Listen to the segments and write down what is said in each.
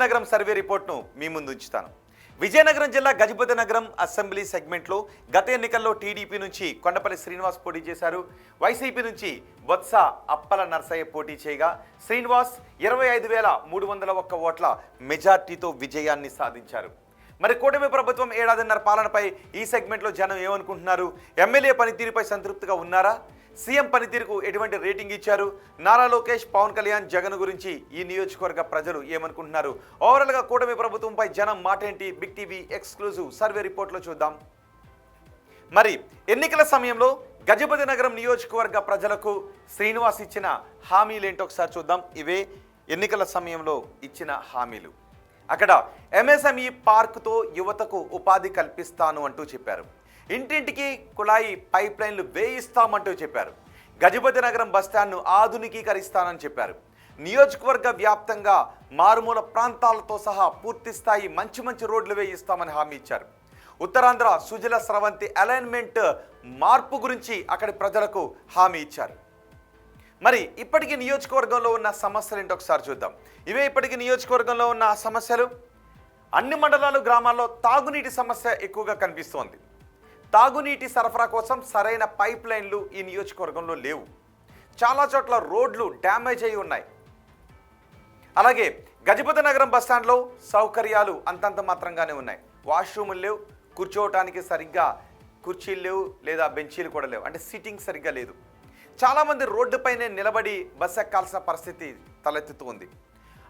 నగరం సర్వే రిపోర్ట్ను మీ ముందు ఉంచుతాను. విజయనగరం జిల్లా గజపతి నగరం అసెంబ్లీ సెగ్మెంట్లో గత ఎన్నికల్లో టీడీపీ నుంచి కొండపల్లి శ్రీనివాస్ పోటీ చేశారు. వైసీపీ నుంచి బొత్స అప్పల నర్సయ్య పోటీ చేయగా శ్రీనివాస్ 25,301 ఓట్ల మెజార్టీతో విజయాన్ని సాధించారు. మరి కూటమి ప్రభుత్వం ఏడాదిన్నర పాలనపై ఈ సెగ్మెంట్లో జనం ఏమనుకుంటున్నారు? ఎమ్మెల్యే పనితీరుపై సంతృప్తిగా ఉన్నారా? సీఎం పనితీరుకు ఎటువంటి రేటింగ్ ఇచ్చారు? నారా లోకేష్, పవన్ కళ్యాణ్, జగన్ గురించి ఈ నియోజకవర్గ ప్రజలు ఏమనుకుంటున్నారు? ఓవరాల్గా కూటమి ప్రభుత్వంపై జనం మాట ఏంటి? బిగ్ టీవీ ఎక్స్క్లూజివ్ సర్వే రిపోర్ట్లో చూద్దాం. మరి ఎన్నికల సమయంలో గజపతి నగరం నియోజకవర్గ ప్రజలకు శ్రీనివాస్ ఇచ్చిన హామీలు ఏంటో ఒకసారి చూద్దాం. ఇవే ఎన్నికల సమయంలో ఇచ్చిన హామీలు. అక్కడ ఎంఎస్ఎంఈ పార్కుతో యువతకు ఉపాధి కల్పిస్తాను అంటూ చెప్పారు. ఇంటింటికి కుళాయి పైప్ లైన్లు వేయిస్తామంటూ చెప్పారు. గజపతి నగరం బస్టాండ్ను ఆధునికీకరిస్తానని చెప్పారు. నియోజకవర్గ వ్యాప్తంగా మారుమూల ప్రాంతాలతో సహా పూర్తి స్థాయి మంచి రోడ్లు వేయిస్తామని హామీ ఇచ్చారు. ఉత్తరాంధ్ర సుజల స్రవంతి అలైన్మెంట్ మార్పు గురించి అక్కడి ప్రజలకు హామీ ఇచ్చారు. మరి ఇప్పటికీ నియోజకవర్గంలో ఉన్న సమస్యలు ఏంటో ఒకసారి చూద్దాం. ఇవే ఇప్పటికీ నియోజకవర్గంలో ఉన్న సమస్యలు. అన్ని మండలాలు, గ్రామాల్లో తాగునీటి సమస్య ఎక్కువగా కనిపిస్తోంది. తాగునీటి సరఫరా కోసం సరైన పైప్ లైన్లు ఈ నియోజకవర్గంలో లేవు. చాలా చోట్ల రోడ్లు డ్యామేజ్ అయి ఉన్నాయి. అలాగే గజపతి నగరం బస్టాండ్లో సౌకర్యాలు అంతంత మాత్రంగానే ఉన్నాయి. వాష్రూములు లేవు, కూర్చోవటానికి సరిగ్గా కుర్చీలు లేవు, లేదా బెంచీలు కూడా లేవు, అంటే సిట్టింగ్ సరిగ్గా లేదు. చాలామంది రోడ్డుపైనే నిలబడి బస్సు ఎక్కాల్సిన పరిస్థితి తలెత్తుతుంది.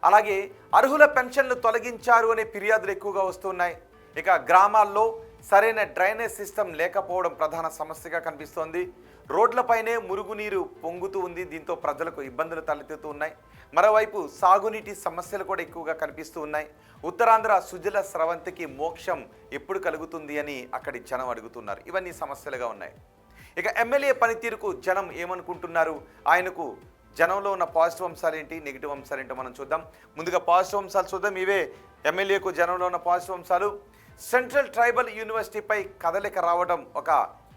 అలాగే అర్హుల పెన్షన్లు తొలగించారు అనే ఫిర్యాదులు ఎక్కువగా వస్తున్నాయి. ఇక గ్రామాల్లో సరైన డ్రైనేజ్ సిస్టమ్ లేకపోవడం ప్రధాన సమస్యగా కనిపిస్తోంది. రోడ్లపైనే మురుగునీరు పొంగుతూ ఉంది. దీంతో ప్రజలకు ఇబ్బందులు తలెత్తుతూ ఉన్నాయి. మరోవైపు సాగునీటి సమస్యలు కూడా ఎక్కువగా కనిపిస్తూ ఉన్నాయి. ఉత్తరాంధ్ర సుజల స్రవంతికి మోక్షం ఎప్పుడు కలుగుతుంది అని అక్కడి జనం అడుగుతున్నారు. ఇవన్నీ సమస్యలుగా ఉన్నాయి. ఇక ఎమ్మెల్యే పనితీరుకు జనం ఏమనుకుంటున్నారు? ఆయనకు జనంలో ఉన్న పాజిటివ్ అంశాలు ఏంటి, నెగిటివ్ అంశాలు ఏంటో మనం చూద్దాం. ముందుగా పాజిటివ్ అంశాలు చూద్దాం. ఇవే ఎమ్మెల్యేకు జనంలో ఉన్న పాజిటివ్ అంశాలు. సెంట్రల్ ట్రైబల్ యూనివర్సిటీపై కదలిక రావడం ఒక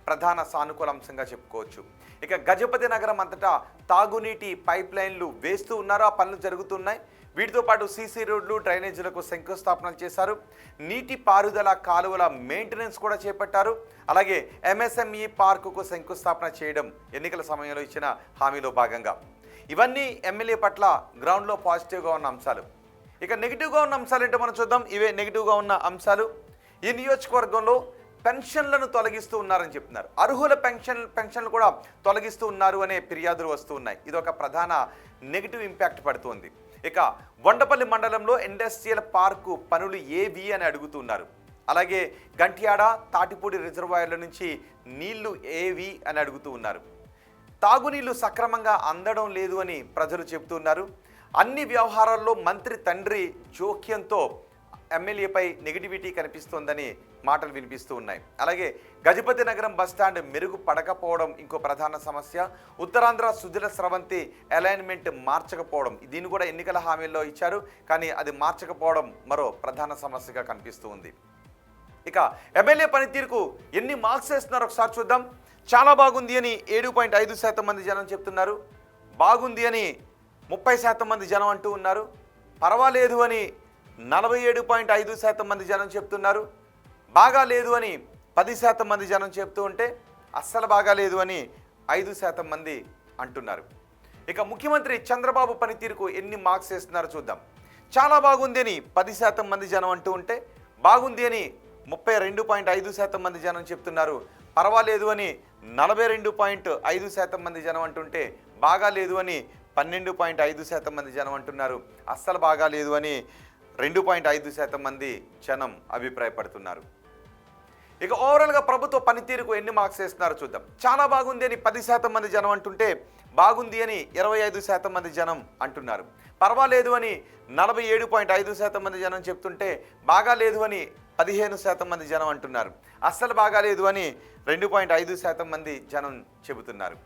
ప్రధాన సానుకూల అంశంగా చెప్పుకోవచ్చు. ఇక గజపతి నగరం అంతటా తాగునీటి పైప్ లైన్లు వేస్తూ ఉన్నారు. ఆ పనులు జరుగుతున్నాయి. వీటితో పాటు సీసీ రోడ్లు, డ్రైనేజీలకు శంకుస్థాపనలు చేశారు. నీటి పారుదల కాలువల మెయింటెనెన్స్ కూడా చేపట్టారు. అలాగే ఎంఎస్ఎంఈ పార్కుకు శంకుస్థాపన చేయడం ఎన్నికల సమయంలో ఇచ్చిన హామీలో భాగంగా. ఇవన్నీ ఎమ్మెల్యే పట్ల గ్రౌండ్లో పాజిటివ్గా ఉన్న అంశాలు. ఇక నెగిటివ్గా ఉన్న అంశాలు ఏంటో మనం చూద్దాం. ఇవే నెగిటివ్గా ఉన్న అంశాలు. ఈ నియోజకవర్గంలో పెన్షన్లను తొలగిస్తూ ఉన్నారని చెప్తున్నారు. అర్హుల పెన్షన్లు కూడా తొలగిస్తూ ఉన్నారు అనే ఫిర్యాదులు వస్తూ ఉన్నాయి. ఇది ఒక ప్రధాన నెగిటివ్ ఇంపాక్ట్ పడుతుంది. ఇక వండపల్లి మండలంలో ఇండస్ట్రియల్ పార్కు పనులు ఏవి అని అడుగుతున్నారు. అలాగే గంట్యాడ, తాటిపూడి రిజర్వాయర్ల నుంచి నీళ్లు ఏవి అని అడుగుతూ ఉన్నారు. తాగునీళ్లు సక్రమంగా అందడం లేదు అని ప్రజలు చెబుతున్నారు. అన్ని వ్యవహారాల్లో మంత్రి తండ్రి జోక్యంతో ఎమ్మెల్యేపై నెగిటివిటీ కనిపిస్తోందని మాటలు వినిపిస్తూ ఉన్నాయి. అలాగే గజపతి నగరం బస్టాండ్ మెరుగుపడకపోవడం ఇంకో ప్రధాన సమస్య. ఉత్తరాంధ్ర సుజల స్రవంతి అలైన్మెంట్ మార్చకపోవడం, దీన్ని కూడా ఎన్నికల హామీల్లో ఇచ్చారు, కానీ అది మార్చకపోవడం మరో ప్రధాన సమస్యగా కనిపిస్తూ ఉంది. ఇక ఎమ్మెల్యే పనితీరుకు ఎన్ని మార్క్స్ వేస్తున్నారో ఒకసారి చూద్దాం. చాలా బాగుంది అని 7.5% మంది జనం చెప్తున్నారు. బాగుంది అని 30% మంది జనం అంటూ ఉన్నారు. పర్వాలేదు అని 47.5% మంది జనం చెప్తున్నారు. బాగా లేదు అని 10% మంది జనం చెప్తూ ఉంటే అస్సలు బాగా లేదు అని 5% మంది అంటున్నారు. ఇక ముఖ్యమంత్రి చంద్రబాబు పనితీరుకు ఎన్ని మార్క్స్ వేస్తున్నారో చూద్దాం. చాలా బాగుంది అని 10% మంది జనం అంటూ ఉంటే బాగుంది అని 32.5% మంది జనం చెప్తున్నారు. పర్వాలేదు అని 42.5% మంది జనం అంటుంటే బాగా లేదు అని 12.5% మంది జనం అంటున్నారు. అస్సలు బాగా లేదు అని 2.5% మంది జనం అభిప్రాయపడుతున్నారు. ఇక ఓవరాల్గా ప్రభుత్వ పనితీరుకు ఎన్ని మార్క్స్ వేస్తున్నారో చూద్దాం. చాలా బాగుంది అని 10% మంది జనం అంటుంటే బాగుంది అని 25% మంది జనం అంటున్నారు. పర్వాలేదు అని 47.5% మంది జనం చెప్తుంటే బాగా లేదు అని 15% మంది జనం అంటున్నారు. అస్సలు బాగా లేదు అని 2.5% మంది జనం చెబుతున్నారు.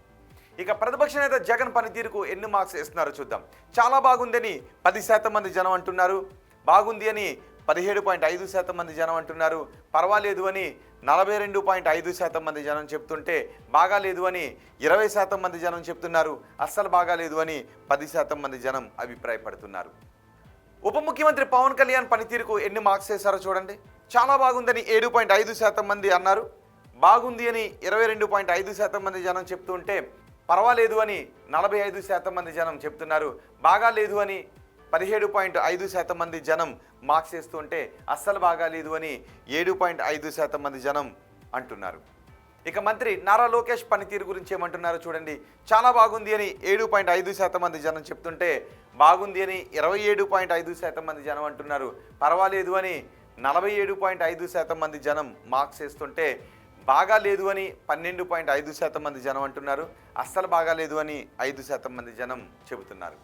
ఇక ప్రతిపక్ష నేత జగన్ పనితీరుకు ఎన్ని మార్క్స్ వేస్తున్నారో చూద్దాం. చాలా బాగుందని 10% మంది జనం అంటున్నారు. బాగుంది అని 17.5% మంది జనం అంటున్నారు. పర్వాలేదు అని 42.5% మంది జనం చెప్తుంటే బాగాలేదు అని 20% మంది జనం చెప్తున్నారు. అస్సలు బాగాలేదు అని 10% మంది జనం అభిప్రాయపడుతున్నారు. ఉప ముఖ్యమంత్రి పవన్ కళ్యాణ్ పనితీరుకు ఎన్ని మార్క్స్ వేశారో చూడండి. చాలా బాగుందని 7.5% మంది అన్నారు. బాగుంది అని 22.5% మంది జనం చెప్తుంటే, పర్వాలేదు అని 45% మంది జనం చెప్తున్నారు. బాగా లేదు అని 17.5% మంది జనం మార్క్స్ వేస్తుంటే, అస్సలు బాగాలేదు అని 7.5% మంది జనం అంటున్నారు. ఇక మంత్రి నారా లోకేష్ పనితీరు గురించి ఏమంటున్నారో చూడండి. చాలా బాగుంది అని 7.5% మంది జనం చెప్తుంటే, బాగుంది అని 27.5% మంది జనం అంటున్నారు. పర్వాలేదు అని 47.5% మంది జనం మార్క్స్ వేస్తుంటే, బాగా లేదు అని 12.5% మంది జనం అంటున్నారు. అస్సలు బాగాలేదు అని 5% మంది జనం చెబుతున్నారు.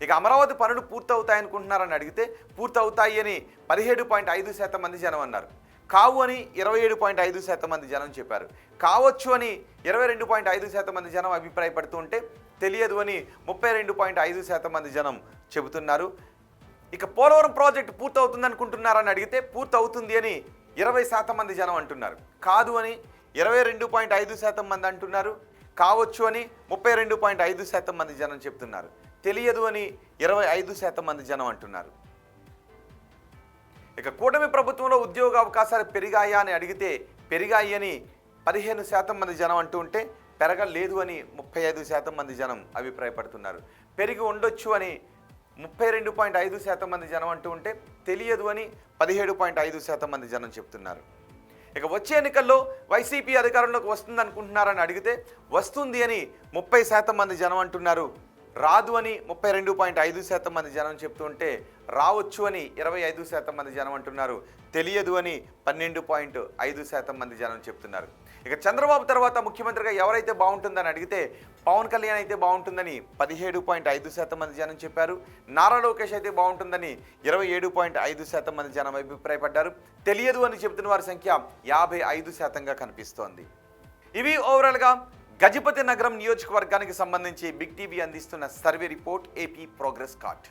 ఇక అమరావతి పనులు పూర్తవుతాయనుకుంటున్నారని అడిగితే, పూర్తవుతాయి అని 17.5% మంది జనం అన్నారు. కావు అని 27.5% మంది జనం చెప్పారు. కావచ్చు అని 22.5% మంది జనం అభిప్రాయపడుతూ ఉంటే, తెలియదు అని 32.5% మంది జనం చెబుతున్నారు. ఇక పోలవరం ప్రాజెక్టు పూర్తవుతుంది అనుకుంటున్నారని అడిగితే, పూర్తవుతుంది అని 20% మంది జనం అంటున్నారు. కాదు అని 22.5% మంది అంటున్నారు. కావచ్చు అని 32.5% మంది జనం చెప్తున్నారు. తెలియదు అని 25% మంది జనం అంటున్నారు. ఇక కూటమి ప్రభుత్వంలో ఉద్యోగ అవకాశాలు పెరిగాయా అని అడిగితే, పెరిగాయి అని 15% మంది జనం అంటూ ఉంటే, పెరగలేదు అని 35% మంది జనం అభిప్రాయపడుతున్నారు. పెరిగి ఉండొచ్చు అని 32.5% మంది జనం అంటూ ఉంటే, తెలియదు అని 17.5% మంది జనం చెప్తున్నారు. ఇక వచ్చే ఎన్నికల్లో వైసీపీ అధికారంలోకి వస్తుంది అనుకుంటున్నారని అడిగితే, వస్తుంది అని 30% మంది జనం అంటున్నారు. రాదు అని 32.5% మంది జనం చెప్తుంటే, రావచ్చు అని 25% మంది జనం అంటున్నారు. తెలియదు అని 12.5% మంది జనం చెప్తున్నారు. ఇక చంద్రబాబు తర్వాత ముఖ్యమంత్రిగా ఎవరైతే బాగుంటుందని అడిగితే, పవన్ కళ్యాణ్ అయితే బాగుంటుందని 17.5% మంది జనం చెప్పారు. నారా లోకేష్ అయితే బాగుంటుందని 27.5% మంది జనం అభిప్రాయపడ్డారు. తెలియదు అని చెబుతున్న వారి సంఖ్య 55%గా కనిపిస్తోంది. ఇవి ఓవరాల్గా గజపతి నగరం నియోజకవర్గానికి సంబంధించి బిగ్ టీవీ అందిస్తున్న survey report, AP progress card.